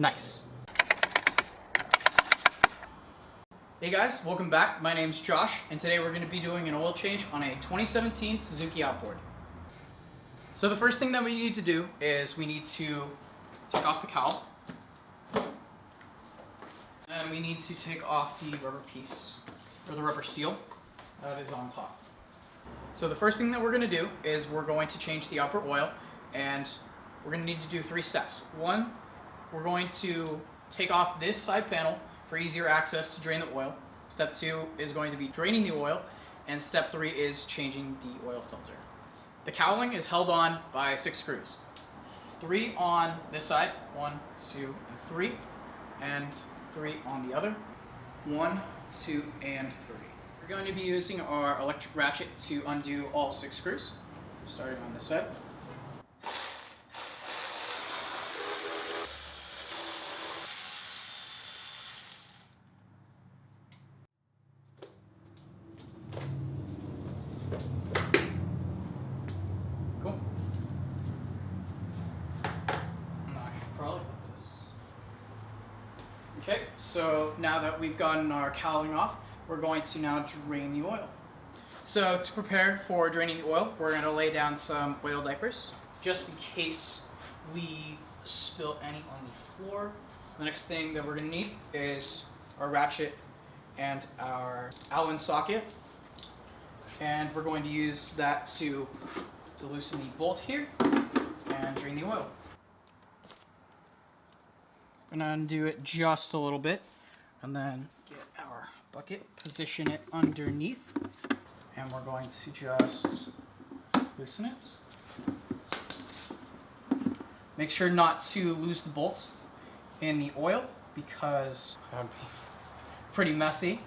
Nice. Hey guys, welcome back. My name's Josh, and today we're going to be doing an oil change on a 2017 Suzuki Outboard. So the first thing that we need to do is we need to take off the cowl, and we need to take off the rubber piece, or the rubber seal that is on top. So the first thing that we're going to do is we're going to change the upper oil, and we're going to need to do 3 steps. 1, we're going to take off this side panel for easier access to drain the oil. Step 2 is going to be draining the oil, and step 3 is changing the oil filter. The cowling is held on by 6 screws. 3 on this side, 1, 2, and 3, and 3 on the other. 1, 2, and 3. We're going to be using our electric ratchet to undo all 6 screws, starting on this side. Cool. I should probably put this. Okay, so now that we've gotten our cowling off, we're going to now drain the oil. So to prepare for draining the oil, we're going to lay down some oil diapers, just in case we spill any on the floor. The next thing that we're going to need is our ratchet and our Allen socket. And we're going to use that to loosen the bolt here and drain the oil. I'm going to undo it just a little bit and then get our bucket, position it underneath, and we're going to just loosen it. Make sure not to lose the bolt in the oil because that would be pretty messy.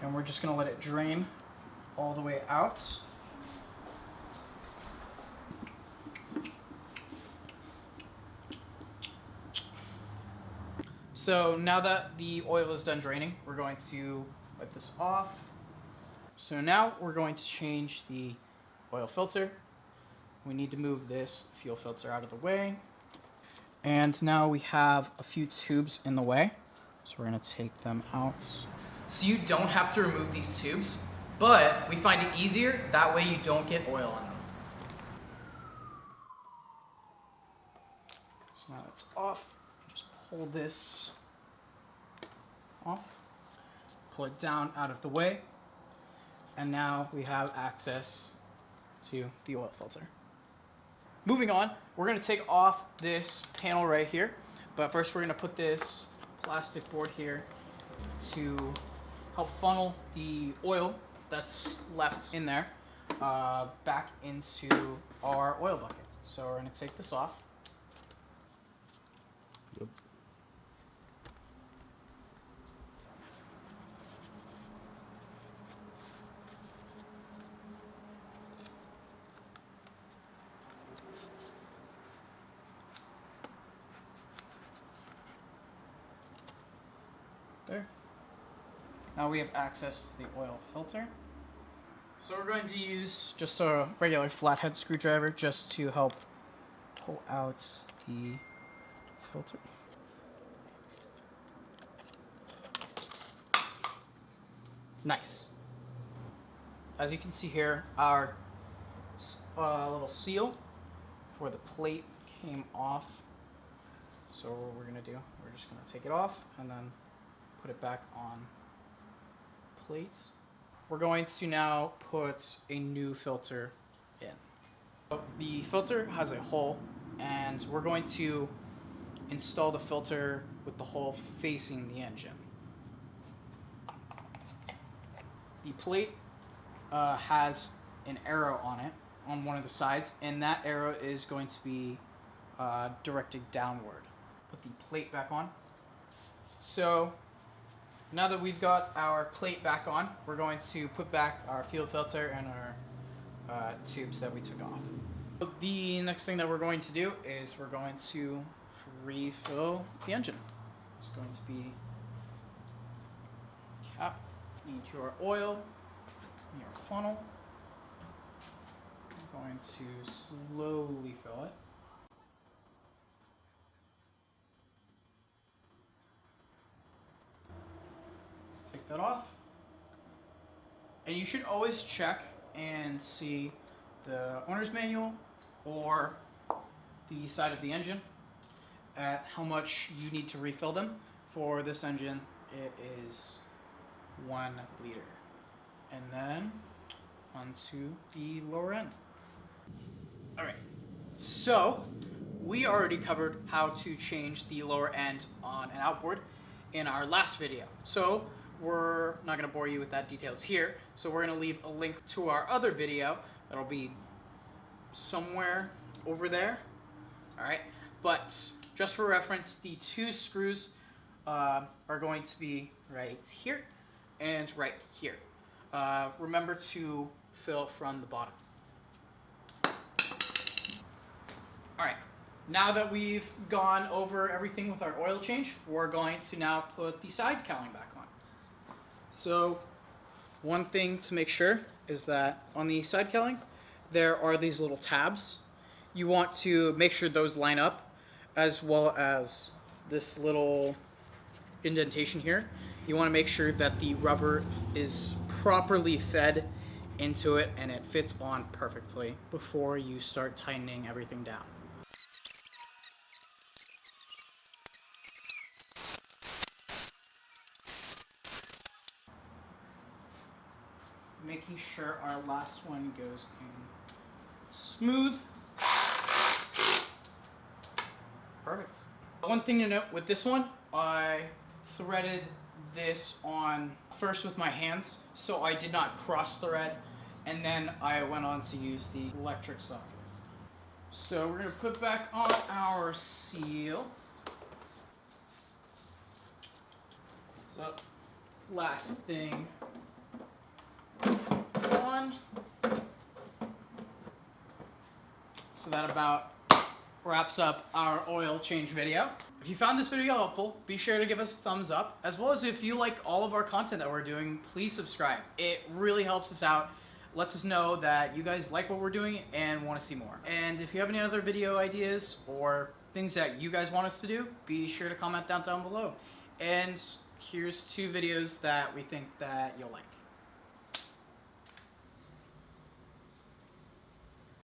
And we're just going to let it drain all the way out. So now that the oil is done draining, we're going to wipe this off. So now we're going to change the oil filter. We need to move this fuel filter out of the way. And now we have a few tubes in the way, so we're going to take them out. So you don't have to remove these tubes, but we find it easier, that way you don't get oil on them. So now it's off. Just pull this off, pull it down out of the way, and now we have access to the oil filter. Moving on, we're going to take off this panel right here, but first we're going to put this plastic board here to help funnel the oil that's left in there back into our oil bucket. So we're going to take this off. Yep. There. Now we have access to the oil filter. So we're going to use just a regular flathead screwdriver just to help pull out the filter. Nice. As you can see here, our little seal for the plate came off. So what we're going to do, we're just going to take it off and then put it back on plate. We're going to now put a new filter in. The filter has a hole, and we're going to install the filter with the hole facing the engine. The plate has an arrow on it on one of the sides, and that arrow is going to be directed downward. Put the plate back on. So now that we've got our plate back on, we're going to put back our fuel filter and our tubes that we took off. The next thing that we're going to do is we're going to refill the engine. It's going to be cap into your oil, in your funnel. Going to slowly fill it. Take that off. And you should always check and see the owner's manual or the side of the engine at how much you need to refill them. For this engine, it is 1 liter. And then onto the lower end. All right, so we already covered how to change the lower end on an outboard in our last video. So we're not gonna bore you with that details here. So we're gonna leave a link to our other video that'll be somewhere over there. All right, but just for reference, the 2 screws are going to be right here and right here. Remember to fill from the bottom. All right, now that we've gone over everything with our oil change, we're going to now put the side cowling back on. So one thing to make sure is that on the side cowling, there are these little tabs. You want to make sure those line up, as well as this little indentation here. You want to make sure that the rubber is properly fed into it and it fits on perfectly before you start tightening everything down. Making sure our last one goes in smooth. Perfect. One thing to note with this one, I threaded this on first with my hands, so I did not cross thread, and then I went on to use the electric socket. So we're going to put back on our seal. So last thing on. So that about wraps up our oil change video. If you found this video helpful, be sure to give us a thumbs up, as well as if you like all of our content that we're doing, please subscribe. It really helps us out, lets us know that you guys like what we're doing and want to see more. And if you have any other video ideas or things that you guys want us to do, be sure to comment down below. And here's 2 videos that we think that you'll like.